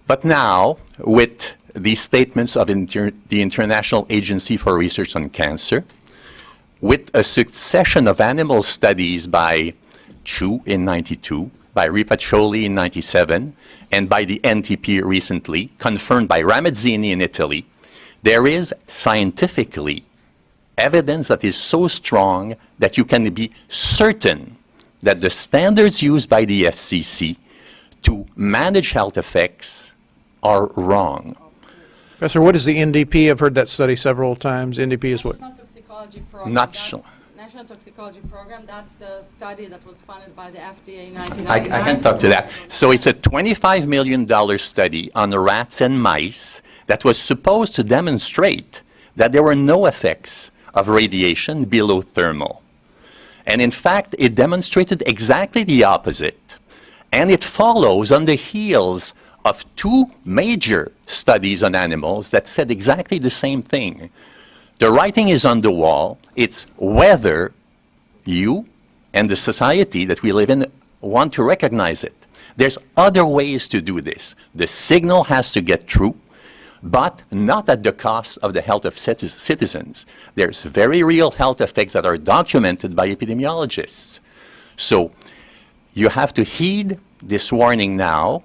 But now, with the statements of the International Agency for Research on Cancer, with a succession of animal studies by Chu in '92, by Ripaccioli in '97, and by the NTP recently, confirmed by Ramazzini in Italy, there is scientifically evidence that is so strong that you can be certain that the standards used by the SCC to manage health effects are wrong. Professor, what is the NDP? I've heard that study several times. NDP is what? National Toxicology Program. National. National Toxicology Program, that's the study that was funded by the FDA in I 1999. can talk to that. So it's a $25 million study on rats and mice that was supposed to demonstrate that there were no effects of radiation below thermal. And in fact, it demonstrated exactly the opposite. And it follows on the heels of two major studies on animals that said exactly the same thing. The writing is on the wall. It's whether you and the society that we live in want to recognize it. There's other ways to do this. The signal has to get through, but not at the cost of the health of citizens. There's very real health effects that are documented by epidemiologists. So you have to heed this warning now,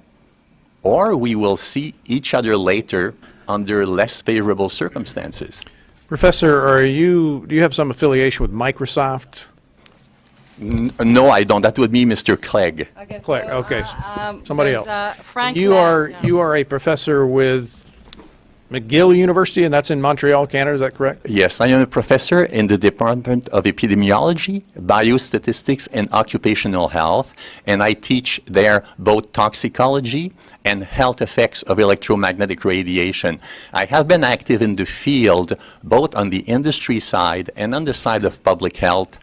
or we will see each other later under less favorable circumstances. Professor, do you have some affiliation with Microsoft? No, I don't. That would be Mr. Clegg. Okay, Clegg, okay. Somebody there's, else. Frank You Clegg, are a professor with McGill University, and that's in Montreal, Canada, is that correct? Yes, I am a professor in the Department of Epidemiology, Biostatistics, and Occupational Health, and I teach there both toxicology and health effects of electromagnetic radiation. I have been active in the field, both on the industry side and on the side of public health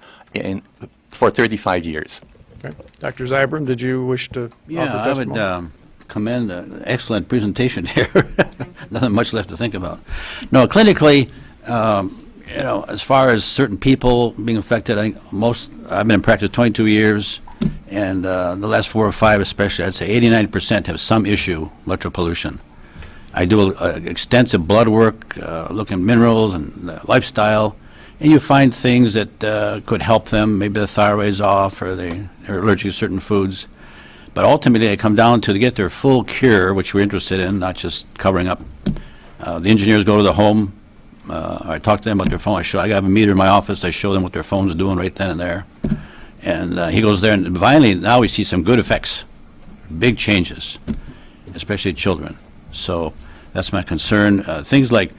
for 35 years. Okay. Dr. Zybram, did you wish to offer Yeah, I testimony? would commend an excellent presentation here. Nothing much left to think about. No, clinically, as far as certain people being affected, I've been in practice 22 years, and the last 4 or 5 especially, I'd say 89% have some issue, electropollution. I do extensive blood work, look at minerals and lifestyle, and you find things that could help them. Maybe the thyroid's off, or they're allergic to certain foods. But ultimately, they come down to get their full cure, which we're interested in, not just covering up. The engineers go to the home. I talk to them about their phone. I have a meter in my office. I show them what their phone's doing right then and there. And he goes there, and finally, now we see some good effects, big changes, especially children. So that's my concern. Things like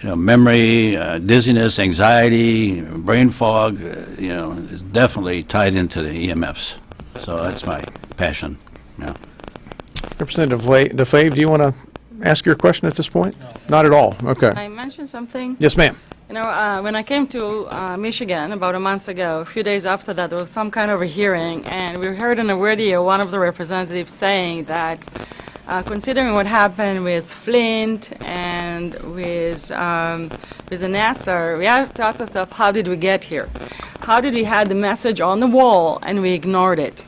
memory, dizziness, anxiety, brain fog, is definitely tied into the EMFs. So that's my passion. Yeah. Representative DeFave, do you want to ask your question at this point? No. Not at all. Okay. I mentioned something. Yes, ma'am. When I came to Michigan about a month ago, a few days after that, there was some kind of a hearing, and we heard on the radio one of the representatives saying that considering what happened with Flint and with the NASA, we have to ask ourselves, how did we get here? How did we have the message on the wall and we ignored it?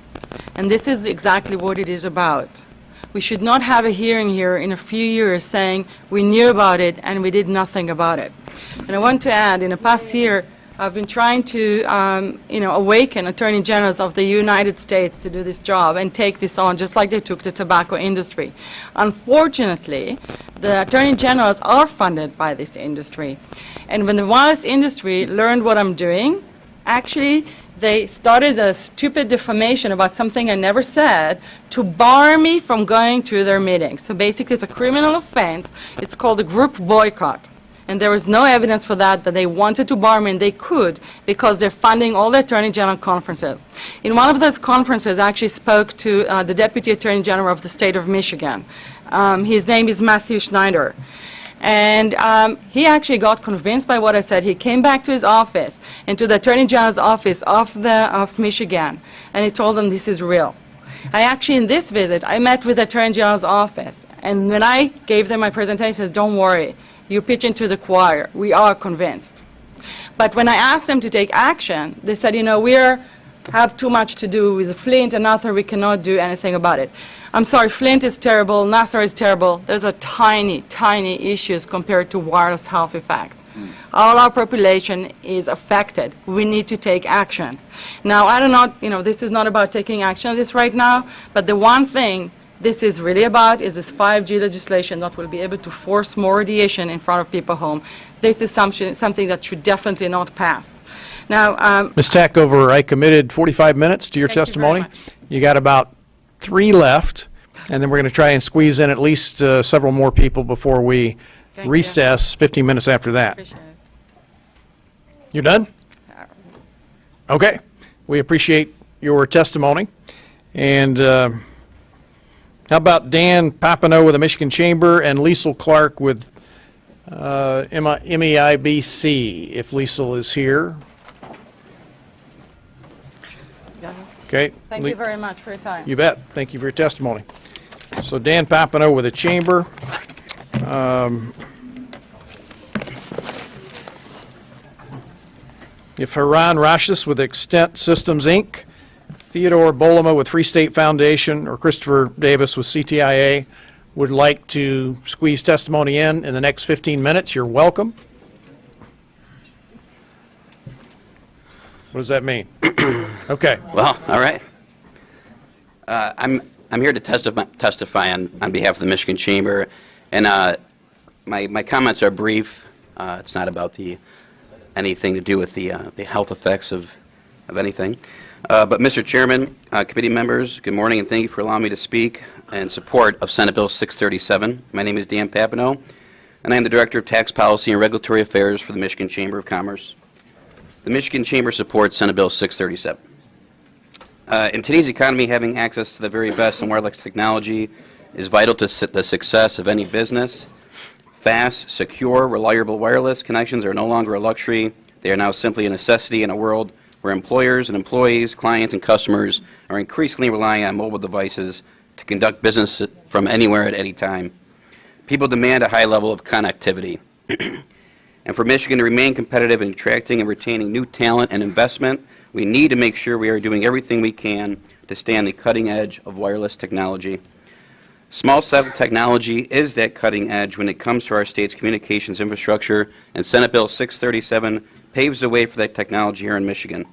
And this is exactly what it is about. We should not have a hearing here in a few years saying we knew about it and we did nothing about it. And I want to add, in the past year, I've been trying to, awaken attorney generals of the United States to do this job and take this on, just like they took the tobacco industry. Unfortunately, the attorney generals are funded by this industry. And when the wireless industry learned what I'm doing, actually, they started a stupid defamation about something I never said to bar me from going to their meetings. So basically, it's a criminal offense. It's called a group boycott. And there was no evidence for that they wanted to bar me, and they could, because they're funding all the Attorney General conferences. In one of those conferences, I actually spoke to the Deputy Attorney General of the state of Michigan. His name is Matthew Schneider. And he actually got convinced by what I said. He came back to his office and to the Attorney General's office of Michigan, and he told them this is real. I actually, in this visit, I met with the Attorney General's office, and when I gave them my presentation, I said, don't worry, you pitch into the choir. We are convinced. But when I asked them to take action, they said, we have too much to do with Flint and Nassar. We cannot do anything about it. I'm sorry, Flint is terrible, Nassar is terrible. Those are tiny, tiny issues compared to wireless health effects. All our population is affected. We need to take action. Now, I don't know, this is not about taking action on this right now, but the one thing this is really about is this 5G legislation that will be able to force more radiation in front of people's home. This is something that should definitely not pass. Now, Ms. Tachover, I committed 45 minutes to your Thank you very testimony. much. You got about 3 left, and then we're going to try and squeeze in at least several more people before we Thank you. recess 15 minutes after that. appreciate it. You're done? Okay. We appreciate your testimony. And how about Dan Papineau with the Michigan Chamber and Liesl Clark with MEIBC, if Liesl is here. Okay. Thank you very much for your time. You bet. Thank you for your testimony. So Dan Papineau with the Chamber. If Haran Rashis with Extent Systems, Inc., Theodore Bolema with Free State Foundation, or Christopher Davis with CTIA would like to squeeze testimony in the next 15 minutes, you're welcome. What does that mean? Okay. Well, all right. I'm here to testify on behalf of the Michigan Chamber, and my comments are brief. It's not about anything to do with the health effects of anything. But Mr. Chairman, committee members, good morning, and thank you for allowing me to speak in support of Senate Bill 637. My name is Dan Papineau, and I am the Director of Tax Policy and Regulatory Affairs for the Michigan Chamber of Commerce. The Michigan Chamber supports Senate Bill 637. In today's economy, having access to the very best in wireless technology is vital to the success of any business. Fast, secure, reliable wireless connections are no longer a luxury. They are now simply a necessity in a world where employers and employees, clients and customers are increasingly relying on mobile devices to conduct business from anywhere at any time. People demand a high level of connectivity. And for Michigan to remain competitive in attracting and retaining new talent and investment, we need to make sure we are doing everything we can to stay on the cutting edge of wireless technology. Small cell technology is that cutting edge when it comes to our state's communications infrastructure, and Senate Bill 637 paves the way for that technology here in Michigan.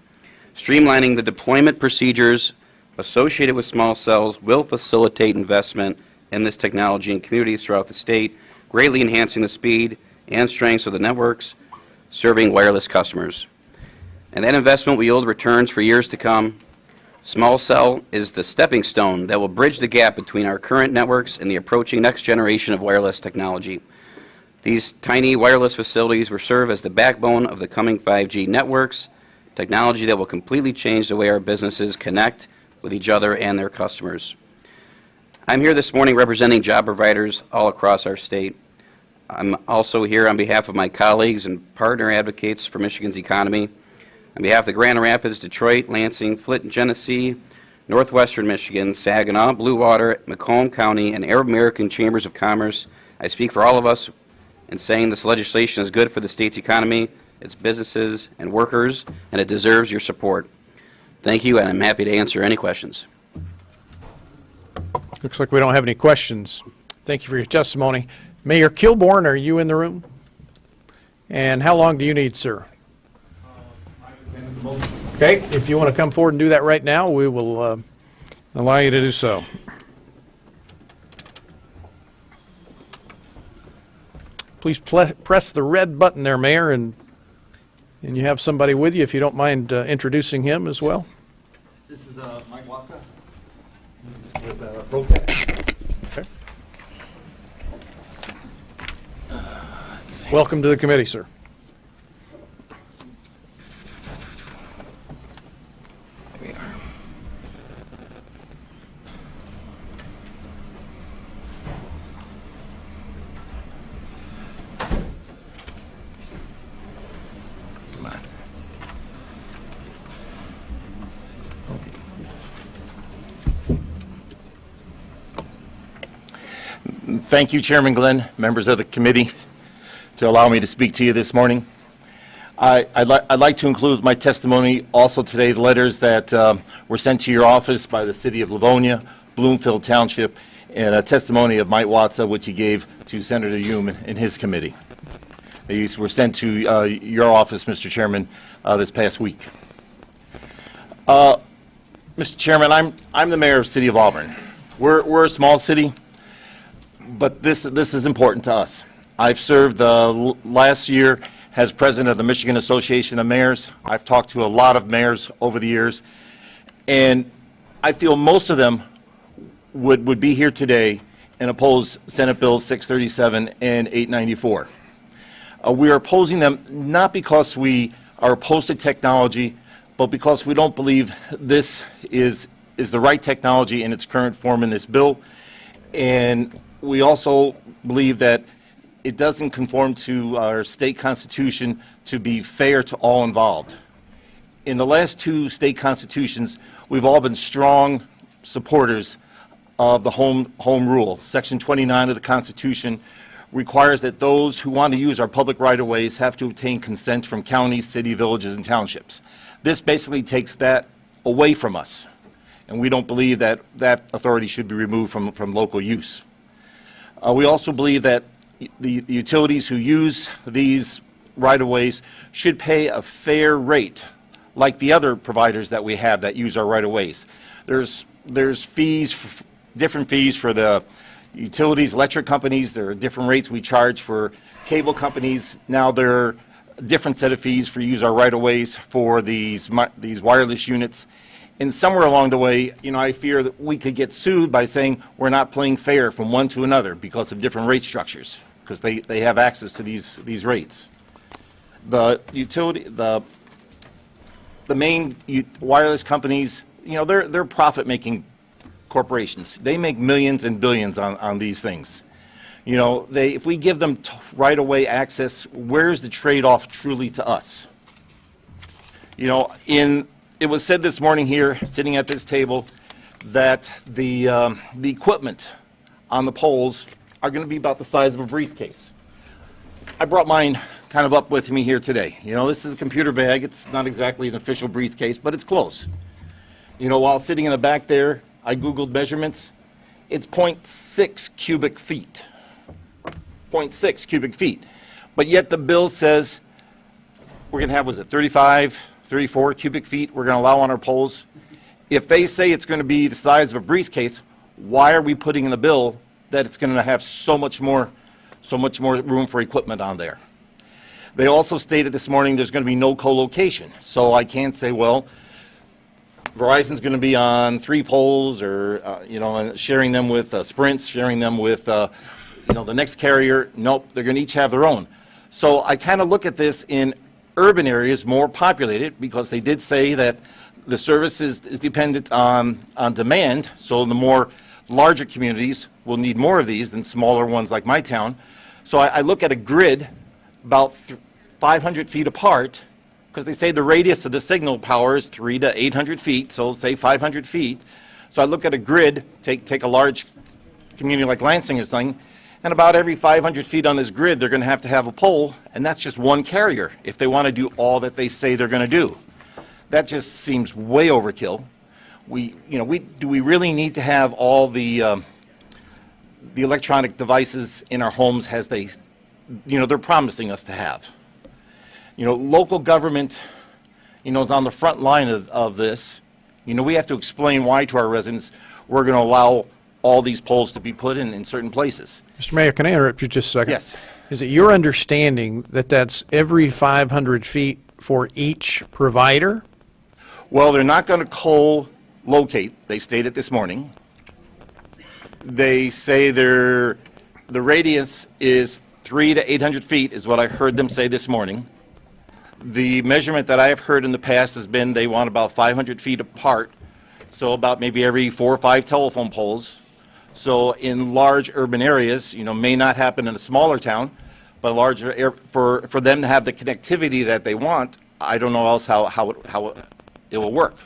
Streamlining the deployment procedures associated with small cells will facilitate investment in this technology in communities throughout the state, greatly enhancing the speed and strengths of the networks serving wireless customers. And that investment will yield returns for years to come. Small cell is the stepping stone that will bridge the gap between our current networks and the approaching next generation of wireless technology. These tiny wireless facilities will serve as the backbone of the coming 5G networks, technology that will completely change the way our businesses connect with each other and their customers. I'm here this morning representing job providers all across our state. I'm also here on behalf of my colleagues and partner advocates for Michigan's economy. On behalf of the Grand Rapids, Detroit, Lansing, Flint, and Genesee, Northwestern Michigan, Saginaw, Blue Water, Macomb County, and Arab American Chambers of Commerce, I speak for all of us in saying this legislation is good for the state's economy, its businesses, and workers, and it deserves your support. Thank you, and I'm happy to answer any questions. Looks like we don't have any questions. Thank you for your testimony. Mayor Kilborn, are you in the room? And how long do you need, sir? Okay, if you want to come forward and do that right now, we will allow you to do so. Please press the red button there, Mayor, and you have somebody with you, if you don't mind introducing him as well. This is Mike Watson. He's with ProTech. Okay. Welcome to the committee, sir. There we are. Come on. Thank you, Chairman Glenn, members of the committee, to allow me to speak to you this morning. I'd like to include my testimony also today, the letters that were sent to your office by the City of Livonia, Bloomfield Township, and a testimony of Mike Watson, which he gave to Senator Hume in his committee. These were sent to your office, Mr. Chairman, this past week. Mr. Chairman, I'm the mayor of the City of Auburn. We're a small city, but this is important to us. I've served last year as president of the Michigan Association of Mayors. I've talked to a lot of mayors over the years, and I feel most of them would be here today and oppose Senate Bills 637 and 894. We are opposing them not because we are opposed to technology, but because we don't believe this is the right technology in its current form in this bill, and we also believe that it doesn't conform to our state constitution to be fair to all involved. In the last two state constitutions, we've all been strong supporters of the home rule. Section 29 of the Constitution requires that those who want to use our public right-of-ways have to obtain consent from counties, city, villages, and townships. This basically takes that away from us, and we don't believe that that authority should be removed from local use. We also believe that the utilities who use these right-of-ways should pay a fair rate, like the other providers that we have that use our right-of-ways. There's fees, different fees for the utilities, electric companies. There are different rates we charge for cable companies. Now there are a different set of fees for use our right-of-ways for these wireless units. And somewhere along the way, I fear that we could get sued by saying we're not playing fair from one to another because of different rate structures, because they have access to these rates. The utility, the main wireless companies, they're profit-making corporations. They make millions and billions on these things. If we give them right-of-way access, where's the trade-off truly to us? It was said this morning here, sitting at this table, that the equipment on the poles are going to be about the size of a briefcase. I brought mine kind of up with me here today. This is a computer bag. It's not exactly an official briefcase, but it's close. While sitting in the back there, I Googled measurements. It's 0.6 cubic feet. 0.6 cubic feet. But yet the bill says we're going to have, 35, 34 cubic feet we're going to allow on our poles. If they say it's going to be the size of a briefcase, why are we putting in the bill that it's going to have so much more room for equipment on there? They also stated this morning there's going to be no co-location. So I can't say, well, Verizon's going to be on 3 poles, or sharing them with Sprint, sharing them with the next carrier. Nope, they're going to each have their own. So I kind of look at this in urban areas, more populated, because they did say that the service is dependent on demand. So the more larger communities will need more of these than smaller ones like my town. So I look at a grid about 500 feet apart, because they say the radius of the signal power is 300 to 800 feet, so say 500 feet. So I look at a grid, take a large community like Lansing or something, and about every 500 feet on this grid, they're going to have a pole, and that's just one carrier if they want to do all that they say they're going to do. That just seems way overkill. Do we really need to have all the electronic devices in our homes as they're promising us to have? Local government, is on the front line of this. We have to explain why to our residents we're going to allow all these poles to be put in certain places. Mr. Mayor, can I interrupt you just a second? Yes. Is it your understanding that that's every 500 feet for each provider? Well, they're not going to co-locate, they stated this morning. They say the radius is 300 to 800 feet is what I heard them say this morning. The measurement that I have heard in the past has been they want about 500 feet apart, so about maybe every 4 or 5 telephone poles. So in large urban areas, may not happen in a smaller town, but larger for them to have the connectivity that they want, I don't know else how it will work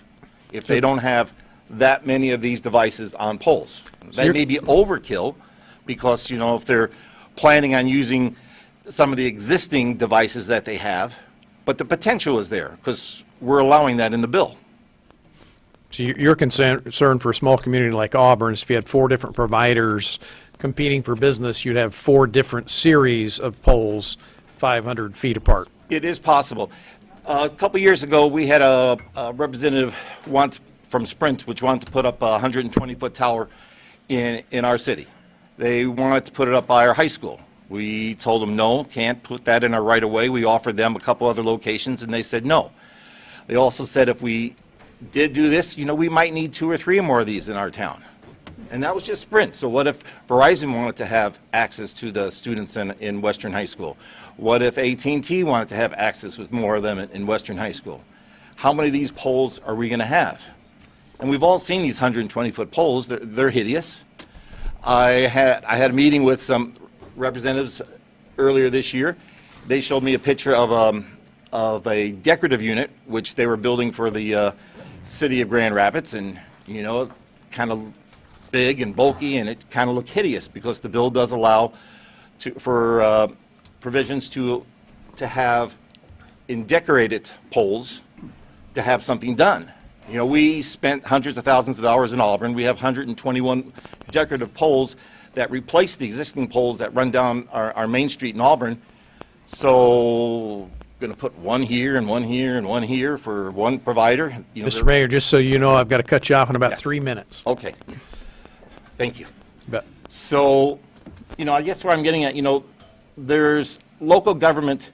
if they don't have that many of these devices on poles. That may be overkill because, if they're planning on using some of the existing devices that they have, but the potential is there because we're allowing that in the bill. So your concern for a small community like Auburn is if you had 4 different providers competing for business, you'd have 4 different series of poles 500 feet apart. It is possible. A couple years ago, we had a representative from Sprint, which wanted to put up a 120-foot tower in our city. They wanted to put it up by our high school. We told them, no, can't put that in our right-of-way. We offered them a couple other locations, and they said no. They also said if we did do this, we might need 2 or 3 more of these in our town. And that was just Sprint. So what if Verizon wanted to have access to the students in Western High School? What if AT&T wanted to have access with more of them in Western High School? How many of these poles are we going to have? And we've all seen these 120-foot poles. They're hideous. I had a meeting with some representatives earlier this year. They showed me a picture of a decorative unit, which they were building for the city of Grand Rapids, and, kind of big and bulky, and it kind of looked hideous because the bill does allow for provisions to have in decorated poles to have something done. We spent hundreds of thousands of dollars in Auburn. We have 121 decorative poles that replace the existing poles that run down our main street in Auburn. So going to put one here and one here and one here for one provider. Mr. Mayor, just so you know, I've got to cut you off in about Yes. 3 minutes. Okay. Thank you. Bet. So, I guess where I'm getting at, there's local government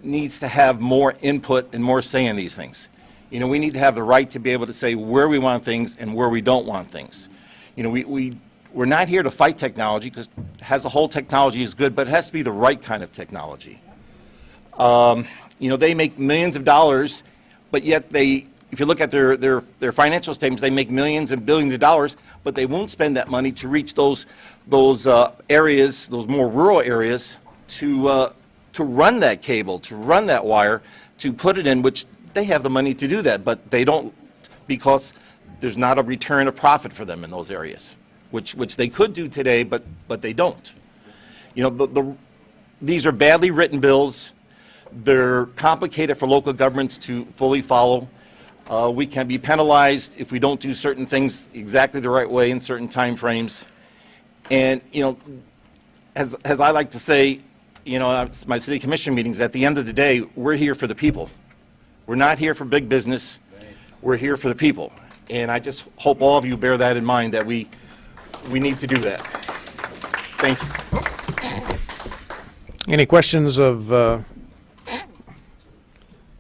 needs to have more input and more say in these things. We need to have the right to be able to say where we want things and where we don't want things. We're not here to fight technology because as a whole technology is good, but it has to be the right kind of technology. They make millions of dollars, but yet if you look at their financial statements, they make millions and billions of dollars, but they won't spend that money to reach those areas, those more rural areas, to run that cable, to run that wire, to put it in, which they have the money to do that, but they don't because there's not a return of profit for them in those areas, which they could do today, but they don't. These are badly written bills. They're complicated for local governments to fully follow. We can be penalized if we don't do certain things exactly the right way in certain time frames. And, as I like to say, my city commission meetings, at the end of the day, we're here for the people. We're not here for big business. We're here for the people. And I just hope all of you bear that in mind, that we need to do that. Thank you. Any questions of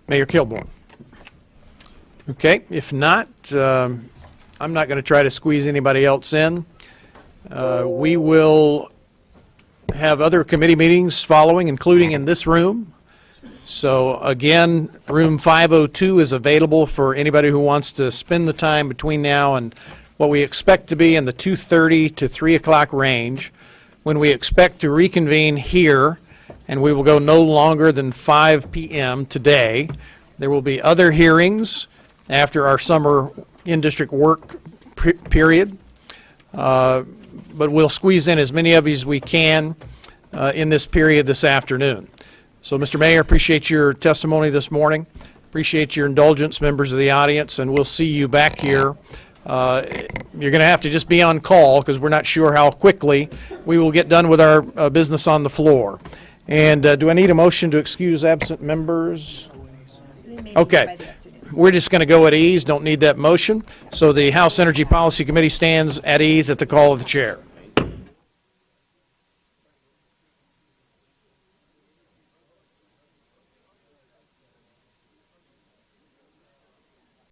Mayor Kilborn? Okay, if not, I'm not going to try to squeeze anybody else in. We will have other committee meetings following, including in this room. So again, room 502 is available for anybody who wants to spend the time between now and what we expect to be in the 2:30 to 3 o'clock range, when we expect to reconvene here, and we will go no longer than 5 p.m. today. There will be other hearings after our summer in-district work period, but we'll squeeze in as many of you as we can in this period this afternoon. So, Mr. Mayor, appreciate your testimony this morning. Appreciate your indulgence, members of the audience, and we'll see you back here. You're going to have to just be on call because we're not sure how quickly we will get done with our business on the floor. And do I need a motion to excuse absent members? Okay. we're just going to go at ease, don't need that motion. So the House Energy Policy Committee stands at ease at the call of the chair.